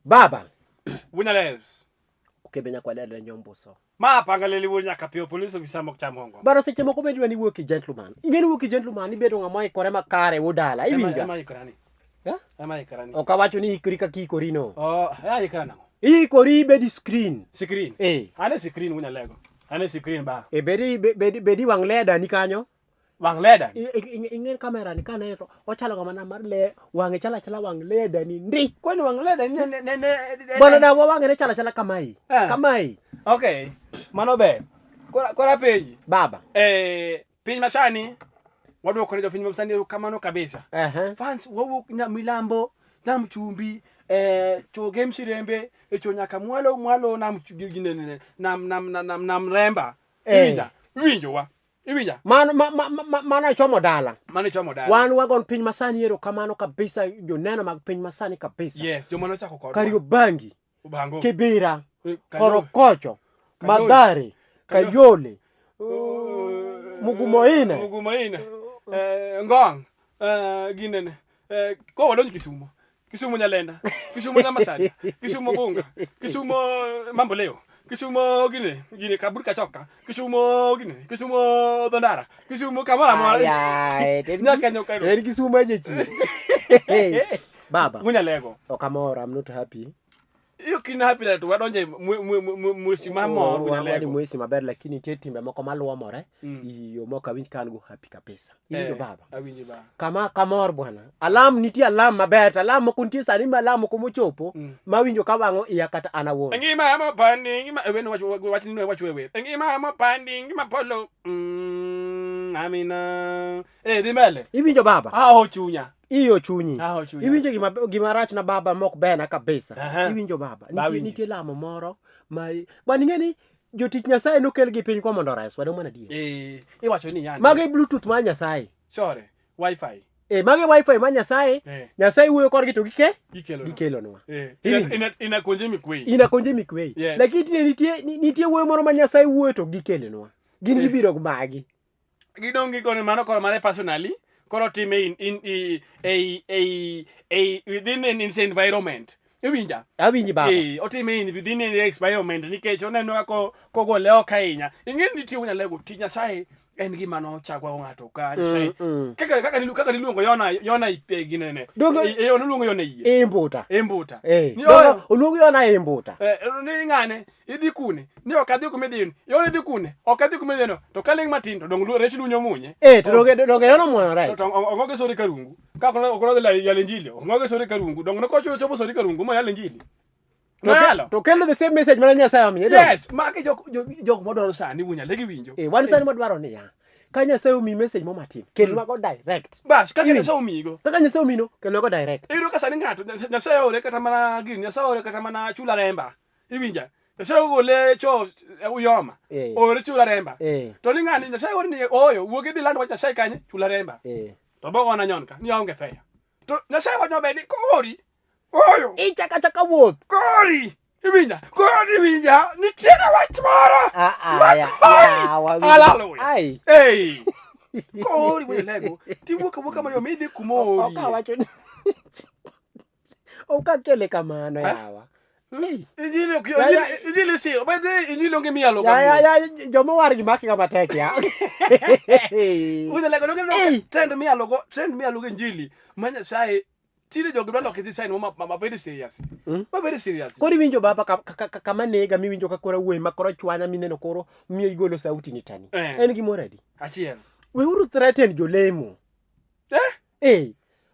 Baba. Wunyales. Ukebenya kwa lele nyomboso. Ma pangaleli wunya kapio police officer mok chamongo. Baro seche moko bendi wani wuoki gentleman. Ingeni wuoki gentleman ibedo ng'ama ikore makare wodala. Iwinja. Ema ikrani. Ya? Ema ikrani. Okawacho ni ikori ka kikori no. Oh, ya ikrana. Ikori bedi screen. Screen. Ane screen wunya lego. Ane screen ba. Bedi wang leda ni kanyo. Wang leda. Ingen kamera ni kane ochalo ng'ama na mar le wange chala wang leda ni ndi. Kwani wang leda ne Bwana da wange ne chala kamai. Kamai. Okay. Mano be. Kora peji. Baba. Piny masani wadwa kone jofiny masani kamano kabisa. Fans wawuok milambo, nam chumbi, cho game sirembe, cho nyaka mwalo nam ginene nam remba. Winjo wa. Iwinja. Mano chomo dala. Mano chomo dala. Wan wagon piny masani ero kamano kabisa, joneno mag piny masani kabisa. Yes, jomano chako kodwa. Kariobangi. Ubango. Kibera. Korokocho. Madare. Kayole. Mugumoina. Ngong. Ginene. Ko wadonji Kisumu. Kisumu Nyalenda. Kisumu Nyamasani. Kisumu Bunga. Kisumu Mamboleo. Kisumu gine kaburi kachoka. Kisumu gine. Kisumu Dondara. Kisumu Kamara Mwala. Nyaka nyoka. Eri Kisumu aje chi. Baba. Munya lego. Okamora, I'm not happy. Iyo kina happy na tu wadonje mwesi mamor munya lego. Wani mwesi maber lakini tie timbe moko maluomore. Iyo moka winj kan go happy kabisa. Iyo baba. Awinji ba. Kama kamor bwana. Alam nitie alam maber, alam moko nitie sani ma alam moko mochopo, mawinjo ka wango iya kata anawuon. Ngima ama pandi, ngima ewen wachni no wacho wewe. Ngima ama pandi, ngima polo. Amina. Dimele. Iwinjo baba. Aho chunya. Iyo chunyi. Aho chunya. Iwinjo gima rach na baba mok bena kabisa. Iwinjo baba. Nitie lamo moro mai. Bani ngeni jotich Nyasaye nokel gi piny kwa mondo res wado mana die. Iwacho ni yani. Mage Bluetooth ma Nyasaye. Sure. Wi-Fi. Mage Wi-Fi ma Nyasaye. Nyasaye wuoyo korgi to gikelo nwa. Ina konje mikwei. Ina konje mikwei. Lakini nitie wuoyo moro ma Nyasaye wuoyo to gikelo nwa. Gin gibiro magi. Gidongi kono mano koro mane personally. Koro time within an environment. Iwinja. Awinji baba. Otime within an environment nikech oneno ko gole oka ingeni nitie wunya lego ti Nyasaye en gima no chagwa ng'ato ka Nyasaye. Kaka niluongo Yona ipe ginene. Yona luongo Yona yie. Embuta. Ni oluongo Yona embuta. Ni ng'ane idhi kune. Ni okadhi kumedhin. Yona idhi kune. Okadhi kumedhino. To kaling matin to dong rech lunyo munye. To donge Yona muono right. To ongoge sori karungu. Ka okoro la yalenjili. Ongoge sori karungu. Dong no kocho chopo sori karungu mo yalenjili. To kelo the same message mana Nyasaye omiye. Yes, maki jok modoro sani wunya legi winjo. Wan sani modwaro ni ya. Ka Nyasaye omi message mo matin, kelwa go direct. Bas, kaka Nyasaye omigo. Kaka Nyasaye omino, kelwa go direct. Iro ka sani ng'ato Nyasaye ore kata mana gini, Nyasaye ore kata mana chula remba. Iwinja. Nyasaye ogole cho uyoma. Ore chula remba. To ni ng'ani Nyasaye ore ni oyo, wuogi dhi lando wach Nyasaye kanye chula remba. To bogo na nyonka, ni aonge feya. To Nyasaye wanyo bedi kori. Oyo. Ichaka wuoth. Kori. Iwinja. Kori winja. Nitiere wach moro. Hallelujah. Kori wunya lego. Ti wuoka mayo midhi kumori. Oka wacho ni. Oka kele kamano yawa. Injili sio. Bende injili onge mialo. Ya jomo war gi maki kama tek ya. Wunya lego trend mialo go injili. Manya sai tire jogi dwalo kiti sign ma very serious. Ma very serious. Kodi winjo baba kama nega mi winjo ka kora wuoyi ma koro chwanya mineno koro miyo igolo sauti ni tani. En gi moradi. Achiel. We uru threaten jolemo.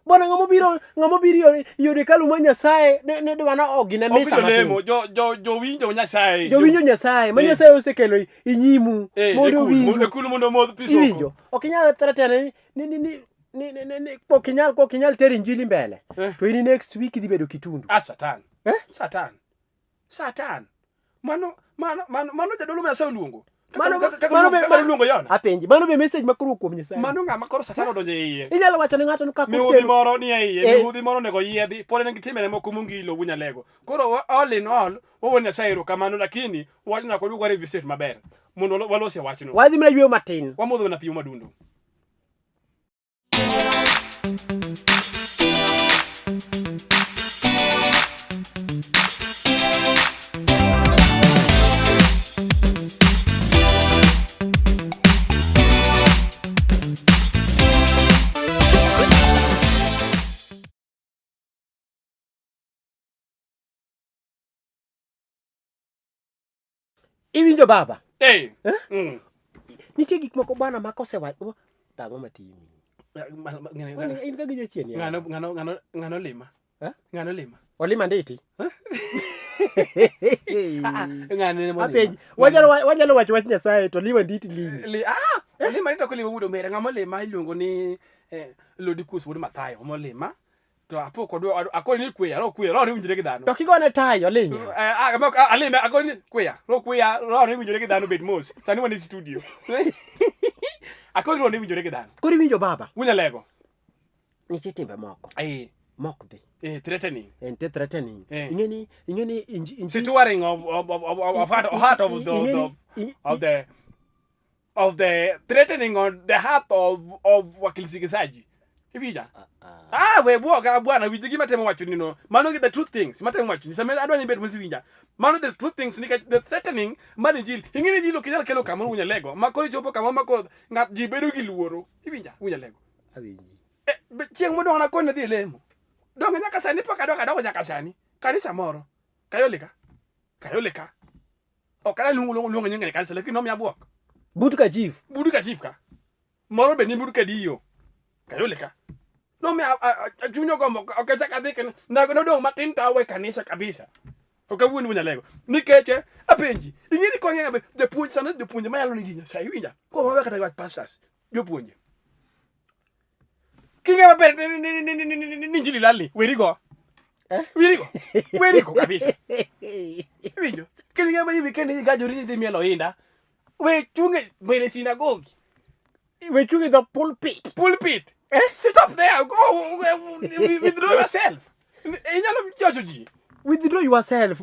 Bona ngamo biro yode kalu ma Nyasaye ne dwana ogine misa matin. Jo winjo Nyasaye. Jo winjo Nyasaye. Ma Nyasaye osekelo inyimu mondo winjo. Ekulu mondo modh pisoko. Winjo. Okinyal threaten ni kokinyal teri injili mbele. To ini next week idhi bedo kitundu. Satan. Mano jadolo ma Nyasaye luongo. Mano luongo yona. Apenji, mano be message makuru kuom Nyasaye. Mano ng'ama koro Satan odonjo e iye. Inyalo wacho ne ng'ato ka mihudhi moro ni e iye, mihudhi moro nego yiedhi, pod ne gitimene moko mungilo wunyalego. Koro all in all, wawuon Nyasaye erokamano, lakini wach nyaka waduog warevisit maber mondo walosie wachno. Wadhi mana yweyo matin. Wamodho mana pi madundo. Iwinjo baba? Nitie gik moko bwana ma kosewacho tang'o matimi. In ka gije chien ya. Ng'ano lima. Ng'ano lima. Olima nditi? Ng'ano mo. Apenji, wanyalo wacho wach Nyasaye to lima nditi limi. Lima ndito ko lima wudo mere ng'amo lima iluongo ni Lodikus wuod Mathayo mo lima. To apoko akoni ni kweya ro winjire gi dhano. To kigone tayo linyo. Alime akoni kweya ro winjire gi dhano bet mos. Sani wan e studio. Akoni ro winjire gi dhano. Kori winjo baba. Wunyalego. Nitie timbe moko. Mok be. Threatening. And threatening. Ingeni Situaring of heart of the threatening on the heart of wakilisikizaji. Ibija. We bwana wiji gima temo wacho nino. Mano the truth things. Matemo wacho. Niseme adwa ni bet musiwinja. Mano the truth things nika the threatening mani jil. Ingini jilo kijala kelo kamoro wunyalego. Makori chopo kamoro mako ngap jibedo gi luoro. Ibija wunyalego. Awinji. Chieng modong na kone dhi lemo. Donge nyaka sani pok adok nyaka sani. Kanisa moro. Kayolika. Okana lungu nyinga kanisa lakini no mi abuok. Buduka chief ka. Moro be ni buduka diyo. Kayolika. No me junyo como okachaka dike na dong matin tawe kanisa kabisa. Okawuon wunyalego. Nikeche apenji. Ingeni ko ng'e japuonj sana japuonj mayalo ni jinya sai winja. Ko wawe kata wat pastors. Jopuonje. Kinga maber ni njili lali. Werigo kabisa. Winjo. Kinga ma yibi kendi gajori ni mielo inda. We chunge bere sinagogi. We chunge the pulpit. Sit up there. Go withdraw yourself. Inyalo jojo ji. Withdraw yourself.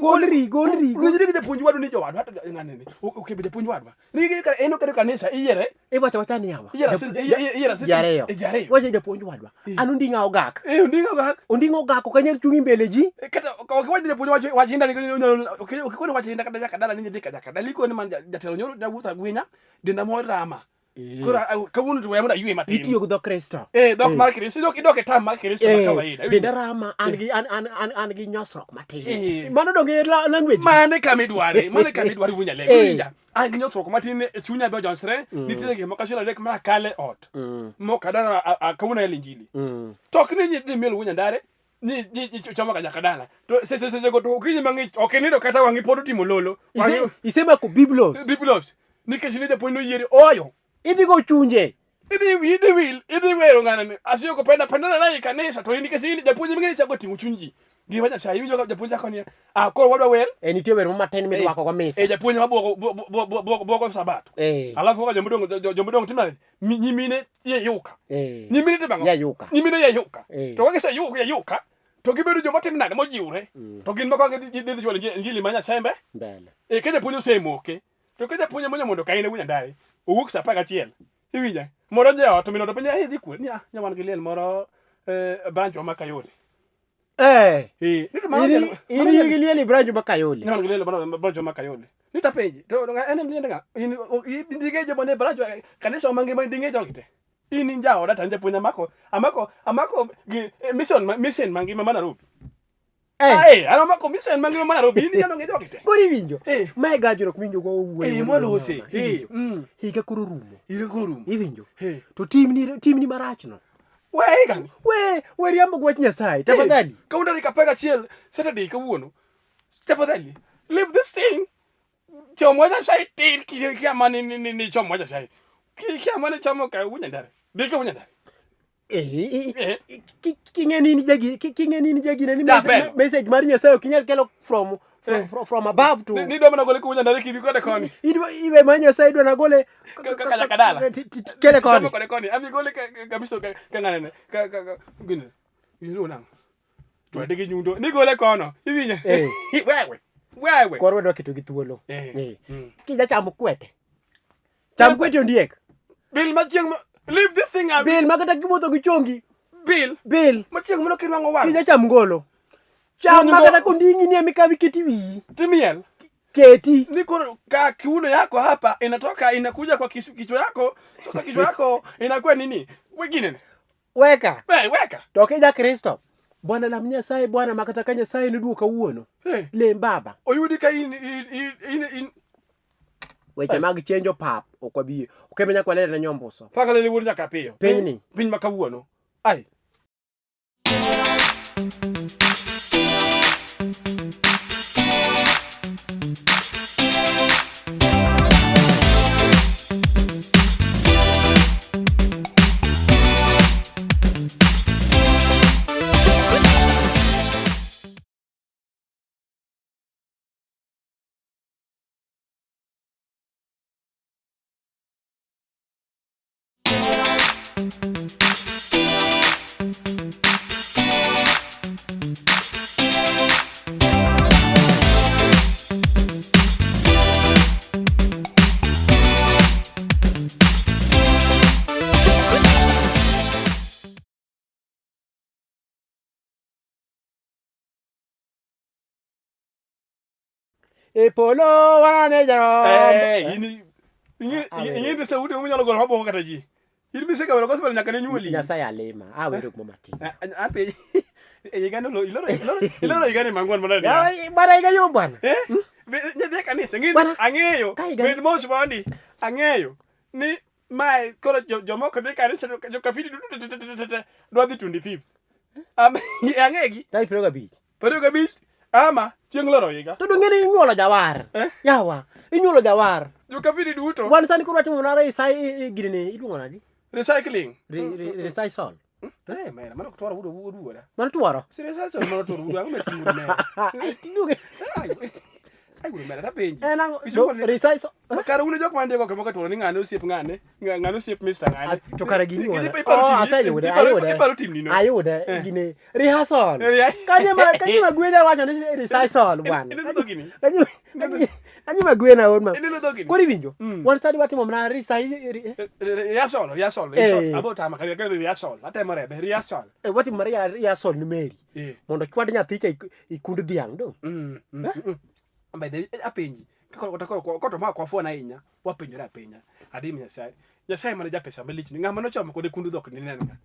Golri. Golri de punju wadu ni jowadu hata ng'anene. Okay, de punju wadu. Ni ka eno ka kanisa iyere. Wacha ni yawa. Iyere. Jareyo. Wacha de punju wadu. Anu ndinga ogak. Undinga ogak okanyel chungi mbele ji. Kata okwaje de punju wachinda ni okikoni wachinda kada jakadala ni dika jakadala liko ni man jatelo nyoro da wuta gwinya denda mo rama. Kura kawunu tu yamuna yue matini. Itiyo go Kristo. Dok mar Kristo doke tam mar Kristo kawaida. Denda rama angi nyosrok matini. Mano donge language. Mane kamidwari wunyalego winja. Angi nyosrok matini chunya be jonsre nitire ge makashila lek mara kale ot. Mokadana kawuna elinjili. Tok ni dhi mel wunya ndare. Ni chama kanyakadala. To se go to kinyi mangi okenido kata wangi podo timo lolo. Isema ku biblos. Nikeshini de poino yeri oyo. Idhi go chunje. Idhi wero ng'anani. Asiyo kupenda na kanisa to nikesi japuonj mingeni chago tingu chunji. Giwa nya sai winjo japuonj akoni. Koro wadwa wer. Nitie wer matin midwako kwa mesa. Japuonj maboko sabato. Alafu ka jombodong timare nyimine yeyuka. Nyimine tibango. Nyimine yeyuka. To kagisa yeyuka. To gibedo joma tin nade mojiwre. To gin mako dhi chwalo injili manya sembe. Mbele. Ka japuonj osemoke. To ka japuonj mondo kaine wunya ndare. Owuok sa 11. Iwinja. Moro jeo to minodo penya dhi kwe. Nyawan giliel moro branch wa Makayole. Ini giliel branch wa Makayole. Nyawan giliel branch wa Makayole. Nitapenji. To ene mlienda indige jo bone branch kanisa mangi mandinge jo kite. Ini njao data nje punya amako mission mangi mama Nairobi. Ano mako mission mangi mama Nairobi ini nyano ngejo kite. Kori winjo. Mae gajoro kwinjo go wuoyo. Mwalo ose. Higa kuru rumo. Iwinjo. To timni marachno. We riambo gwach Nyasaye. Tafadhali. Kaunda nikapega chiel Saturday kawuono. Tafadhali. Leave this thing. Chomoja sai tin kia mani ni chomoja sai. Kia mani chomo ka wunya ndare. Dika wunya ndare. King'eni ni jagi ni message mar Nyasaye kinyal kelo from above to ni doma na gole kunya ndare kibi kode koni iwe ma Nyasaye dwa na gole kaka kadala kele koni kode koni abi gole kamiso kangane gine yino nang to dege nyundo ni gole kono ibinya wewe korwe do kitu githuolo kija cham kwete ondiek bil machieng leave this thing up bil makata kibotho gichongi bil machieng mono kinwango wang kija cham ngolo cham makata kondingi ni mikawi kiti wi timiel keti niko ka kiuno yako hapa inatoka inakuja kwa kichwa yako sasa kichwa yako inakuwa nini wengine weka to kija Kristo Bwana la Nyasaye Bwana makata ka Nyasaye ni duoka wuono le baba oyudi ka in weche mag chenjo pap okwabiye okemenya kwa lele na nyomboso paka lele wuon nyaka piyo piny makawuono ai polo wane jaro ini de sauti mo nyalo gol hobo kata ji ini bise ka wala ko nyaka ne nyuli Nyasaye alema awero kuma mati ape yigano lo iloro yigane mangwan mana ya bara yigayo bwana nyede kanisa ngini angeyo med mos bondi angeyo ni mai koro jomoko de kanisa jo kafidi do dhi 25 angegi tai proga bi ama chieng loro yiga to dongeni inyuolo jawar yawa inyuolo jawar jo kafidi duto wan sani koro timo na resai gidine iluongo nadi recycling resai sol mera mano kutwara wudo man twaro seriously so mano twaro wudo angme tingu mera sai wudo mera tapenji resai sol kara uno jok mande ko kemo katwaro ni ngane osiep Mr. ngane to kara gini wala ayude ayude gine rehearsal kanye magwenya wacho ni resai sol bwana kanye magwena on ma kodi winjo wan sadi watimo na resai rehearsal abo tama kare rehearsal atemo rebe rehearsal watimo rehearsal ni meri mondo kwad nyathi cha ikund dhiang do ambe apenji koto ma kwa fona inya wapenjora penya adim Nyasaye mana japesa malich ni ngama no choma kode kundu dhok ni nenga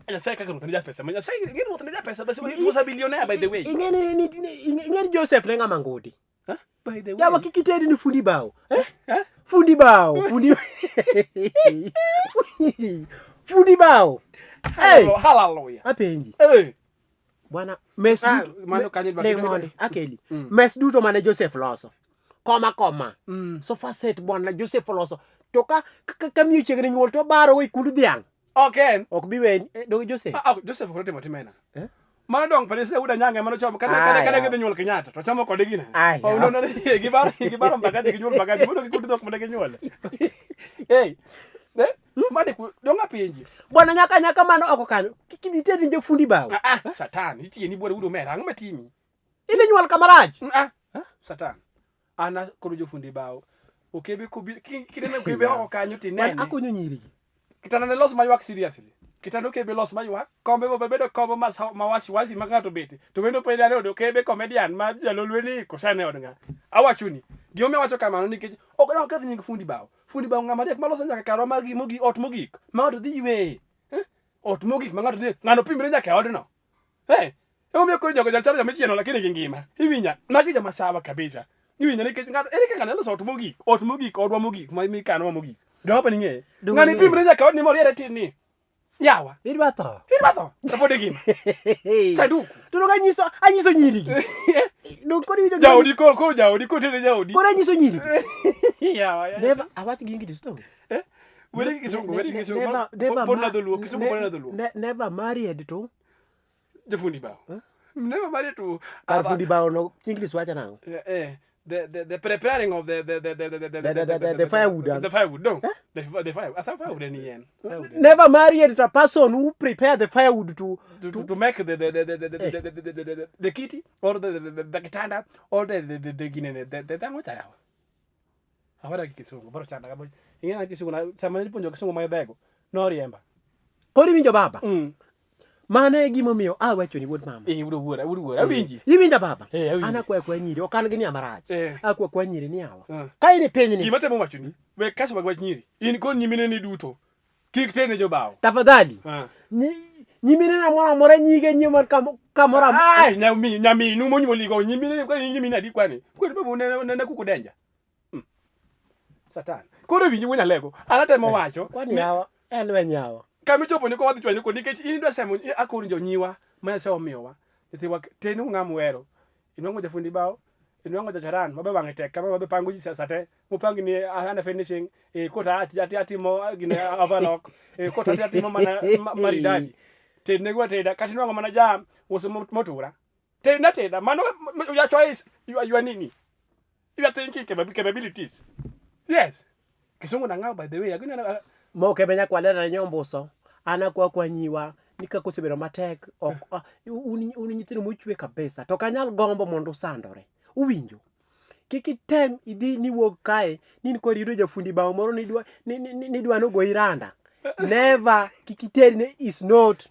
Nyasaye kaka ruth ni japesa Nyasaye ngeni ruth ni japesa basi was a billionaire by the way ngeni Joseph nenga mangodi by the way ya wakikitedi ni fundi bao fundi bao hallelujah apenji bwana mes mano kanyi akeli mes duto mane Joseph loso koma sofa set bwana Joseph loso to ka miyo chiegni nyuol to baro we kundu dhiang ok bi wen do Joseph Joseph ko timo timena mano dong pare se uda nyange mano choma kada ngedhi nyuol Kenyatta to chamo kode gina no gibaro mbagadi ginyuol mbagadi mondo gikundu dhok mondo ginyuol mane donga penji bwana nyaka mano oko kanyo kiditedi nje fundi bao satan itie ni bore udo mera angma timi ide nyuol kamaraj satan ana kodo jo fundi bao okebe kidene okebe oko kanyo tinene akonyo nyiri kitana ne los mayuak seriously kitano kebe los mayuak kombe bo bedo kombo mawasi mangato beti to wendo pele ale odo kebe comedian ma jalolweni kosane odnga awachuni giome wacho kamano nikech ok no kadhi nying fundi bao ngama dek maloso nyaka karo magi mogi ot mogik ma od dhi we ot mogik mangato dhi ngano pimre nyaka odno ome ko jogo jalcharo jamichieno lakini gingima iwinya magi jama sawa kabisa iwinya nikech ngato ere kaka loso ot mogik odwa mogik ma mi kano mogik do hapa ninge ngani pimre nyaka odni moriere tini yawa idwa tho sapode gima saduku to do anyiso nyiri do kori wijo jaodi ko tene jaodi kori anyiso nyiri yawa never awat gingi disto Were kisungu never married to Jafundi bao. Never married to Fundi bao no English wacha nango. The preparing of the firewood. The firewood, no. The firewood. I thought firewood in the end. Never married to a person who prepare the firewood to make the kitty or the kitanda or the guinea. The time what I have. Awara kisungu baro chanda kabo. Ingena kisungu na samani ponjo kisungu mayadego. No riemba. Kodi winjo baba. Mane gimo miyo wacho ni wuod mama. Wuod awinji. Iwinja baba. Ana kwa nyiri okan gi ni amarach. Akwa kwa nyiri ni awa. Kai ni penyi ni. Gima temo wacho ni. We kaso bagwa nyiri. In kon nyimine ni duto. Kik tene jo bawo. Tafadhali. Nyimine na mwana mora nyige nyimar kamora. Ai nyami nu monyo ligo nyimine ko nyimine adi kwani. Ko bebo ne kukudenja. Satan. Ko do winji wona lego. Anatemo wacho. Kwani hawa elwenyawa. Kami chopo ni ko wadhi chwanyo ko nikech in dwa semo akor jonyiwa ma se omiyowa nithiwa tenu ng'amu wero inwango Jafundi bao inwango Jacharan mabe wange tek kama mabe pango ji sate mupangi ni ana finishing kota atimo gine avalok kota atimo mana maridadi tene gwa teda kati nwango mana jam wose motura teda mano your choice you are nini you are thinking capabilities. Yes kisungu na ngao by the way agina moke benya kwa lena nyombuso ana kwa nyiwa nikakosebero matek uni nyithindo mochwe kabisa to kanyal gombo mondo sandore uwinjo kikitem idhi ni wuok kae nini kod yudo Jafundi bao moro ni dwa no go iranda never kikiteri is not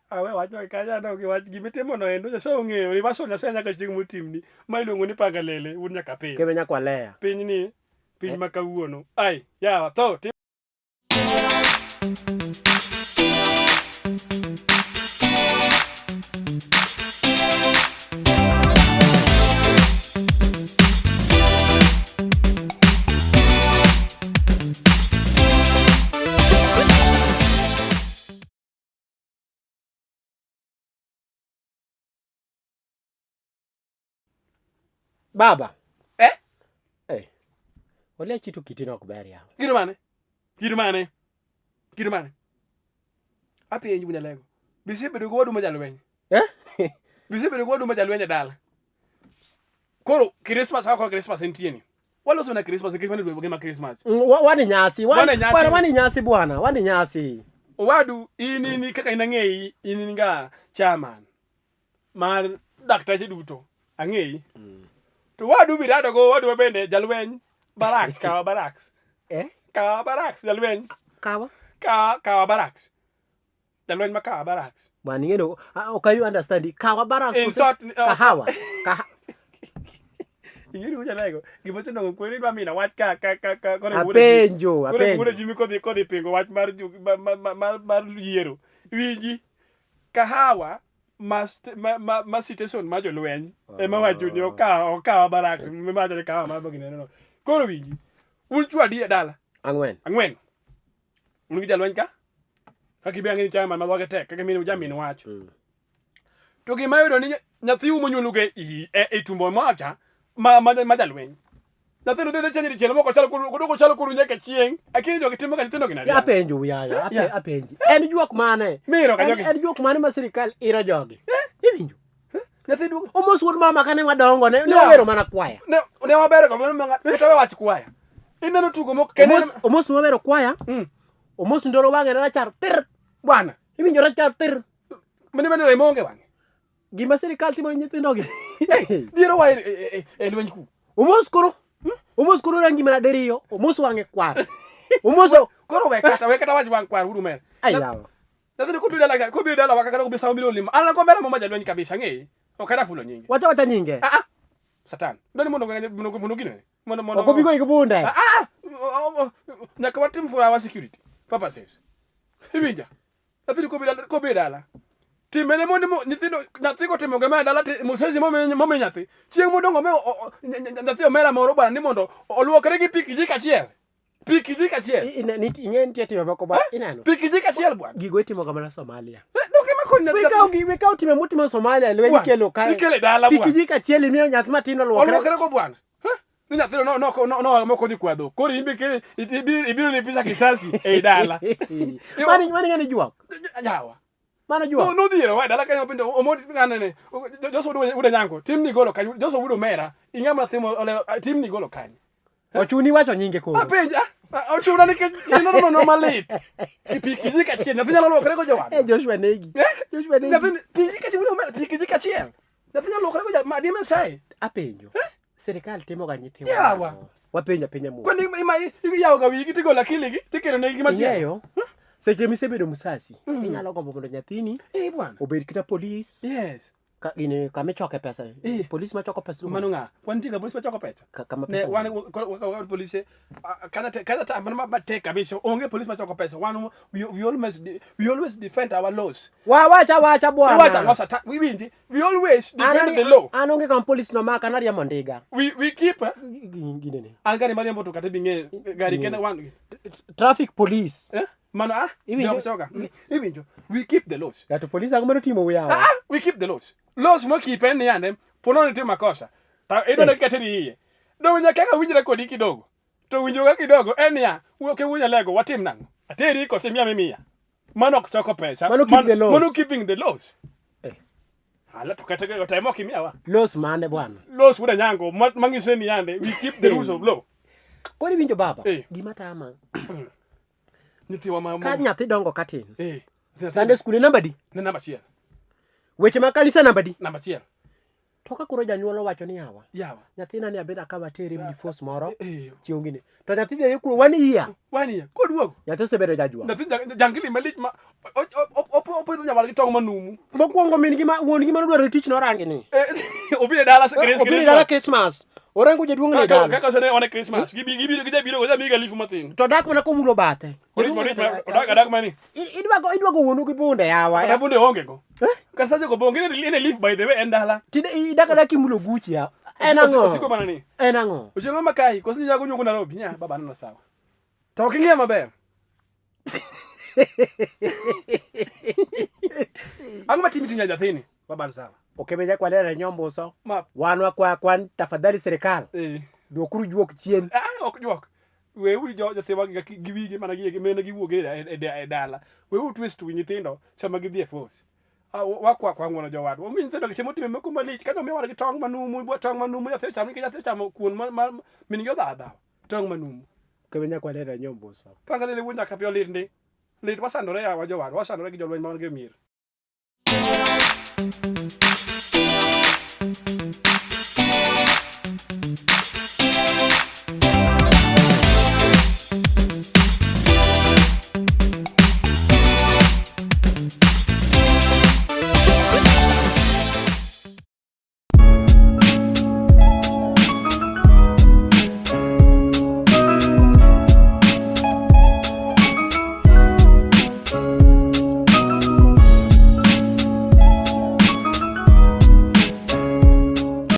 awe wacho kanya no giwach gimitimo no endo so ng'eyo rivaso nyase nyaka chieng motimni ma iluongo ni Pagalele un nyaka piny kemenya kwa lea piny makawuono ai yawa tho baba wale chitu kitino kubari yao Girmane api enji bunya lego bisi bedo go wadu majalwenye bisi bedo go wadu majalwenye dala koro Christmas entieni walo so na Christmas kifani do gema Christmas wani nyasi bwana wani nyasi wadu ini ni kaka inangei ini nga chairman mar daktache duto angei to wadu birado go wadu bende jalwenye barracks kawa barracks jalwenye kawa barracks jalwenye makawa barracks bwana ngeno okay you understand kawa barracks in short kahawa ingiri uja lego gibocho ndongo kweli dwa mina wach ka apenjo jimi kodhi pingo wach mar yiero winji kahawa ma station ma jolweny ema wacho ni okawa barracks ma wacho ni kahawa ma bogine no koro winji un chwadi dala angwen un jalweny ka kibiangi ni chama ma wage tek kaka mini ujamin wacho to gima yudo ni nyathi monyuluge e tumbo macha ma jalweny nathino de chenye chelo moko chalo kuru nyaka chieng akini jo kitimo ka nyithindo ginadi apenjo yaya apenji en juok mane miro ka jogi en juok mane ma sirikal iro jogi iwinjo nathi duok almost wuod mama kane wadongo ne wero mana kwaya ne wabero ko mana to wach kwaya ineno tugo moko kene almost wabero kwaya almost ndoro wange na char tir bwana iwinjo rachar tir mane remonge wange gima sirikal timo nyithindo gi diro wa lweny ku almost koro rangi mana deriyo almost wange kwar almost koro wekata wach wang kwar uru men ayawa nathini ko bi dala wakaka ko bisa mbilo lima ala ko mera mama jalweny kabisa ngei okada fulo nyinge wacha nyinge satan ndoni mondo gine mondo okobigo ikubunda nyaka watim for our security papa says ibinja nathini ko bi dala timene mondo nyithindo nyathi ko timo gama dala musezi mome nyathi chieng modongo me nyathi omera moro bana ni mondo oluokre gi pikiji kachiel ingen tietime moko ba inano pikiji kachiel bwana gigo itimo kama na Somalia dokima kon nyathi wekao time mutimo Somalia lwenyi kelo kae ikele dala bwana pikiji kachiel imiyo nyathi matino luokre ko bwana Ni nyathino no moko dhi kwadho. Koro imbe kene ibiro ni pisa kisasi e dala. Mani ngani juak. Yawa. Mana juak. No dhiro wa dala kanyo pinde omoti kanene. Joso ude nyango. Tim ni golo kanyo. Joso udo mera. Ingama thimo tim ni golo kanyo. Ochuni wacho nyinge koro. Apenja. Ochuna ni ke no malit. Piki ka chien. Nyathino lo lokre go jawad. Joshua Negi. Joshua Negi. Nyathino piki ka chien mera piki ka chien. Nyathino lo lokre go jawad. Madime sai. Apenjo. Serikal timo ga nyithiwa. Yawa. Wapenja penja mu. Kwani yawo ga wigi tigola kiligi tikero ne gima chielo. Ngeyo. Seche misebedo musasi. Inyalo gombo mondo nyathini. Bwana. Obed kita police. Yes. Ka ine kame choke pesa. Police ma choko pesa. Mano nga. Kwanti ka police ma choko pesa. Kama pesa. Ne wan police kada ta ma take kabisho. Onge police ma choko pesa. One we always defend our laws. Wacha bwana. We always defend the law. Anonge kam police no maka na ria mondiga. We keep ginene. Angani mali mboto katibinge gari kena one traffic police. Mano we keep the laws. Gato police angomero timo uyawa. We keep the laws. Laws mo keep en yande pono ni tima kosa. Ta edo na kateri iye. Do nya kaka winjira kodi kidogo. To winjiro ga kidogo en ya uke wunya lego watim nango. Ateri ko se mia. Mano choko pesa. Mano keeping the laws. Ala to katege go time okimia wa. Laws mane bwana. Laws wuda nyango mangise ni yande we keep the rules of law. Kodi winjo baba. Gima tama. Nitiwa mama. Ka nyathi dongo katin. Sunday school namba di? Namba chiel. Weche ma kanisa namba di? Namba chiel. To ka koro janyuol wacho ni yawa. Yawa. Nyathina ni abeda ka watere mi force moro. Chiongine. To nyathi de yekuru 1 year. 1 year. Koduogo. Nyathi sebedo jajua. Nyathi jangili malich ma opo nyawal gi tong manumu. Mokwongo min gi ma wuon gi ma dwaro tich no rangi ni. Obire dala Obire dala Christmas. Orango jaduong ne dala. Kaka sone on Christmas. Gibiro go miga lifu matin. To dak mana komulo bathe. Odak mani. Idwa go wuonu gi bunde yawa. Ada bunde onge go. Kasaje go bonge ne lifu by the way endala. Tide idaka kimulo guchi ya. Enango. Siko mana ni. Enango. Uchenga makai kosi jago nyugo na robi nya baba nano sawa. To kingia maber. Angma timiti nya jathini baba sawa. Okebeja kwa lera nyombo so. Wanwa kwa tafadhali serikali. Dokuru juok chien. Ok juok. We uri jo sewa giwige mana gi mena gi wuoge e dala. We u twist wi nyithindo sama gi dhie force. Wakwa ngono jo wadu. Omi nyithindo chemo time meko malich ka mi wara gi tong manumu, bo tong manumu ya secha mi ya secha mo kuon min yo dada. Tong manumu. Kebenya kwa lera nyombo so. Panga le wunda kapio lirndi. Lit wasandore ya wa jo wadu. Wasandore gi jo lweny ma gi mier.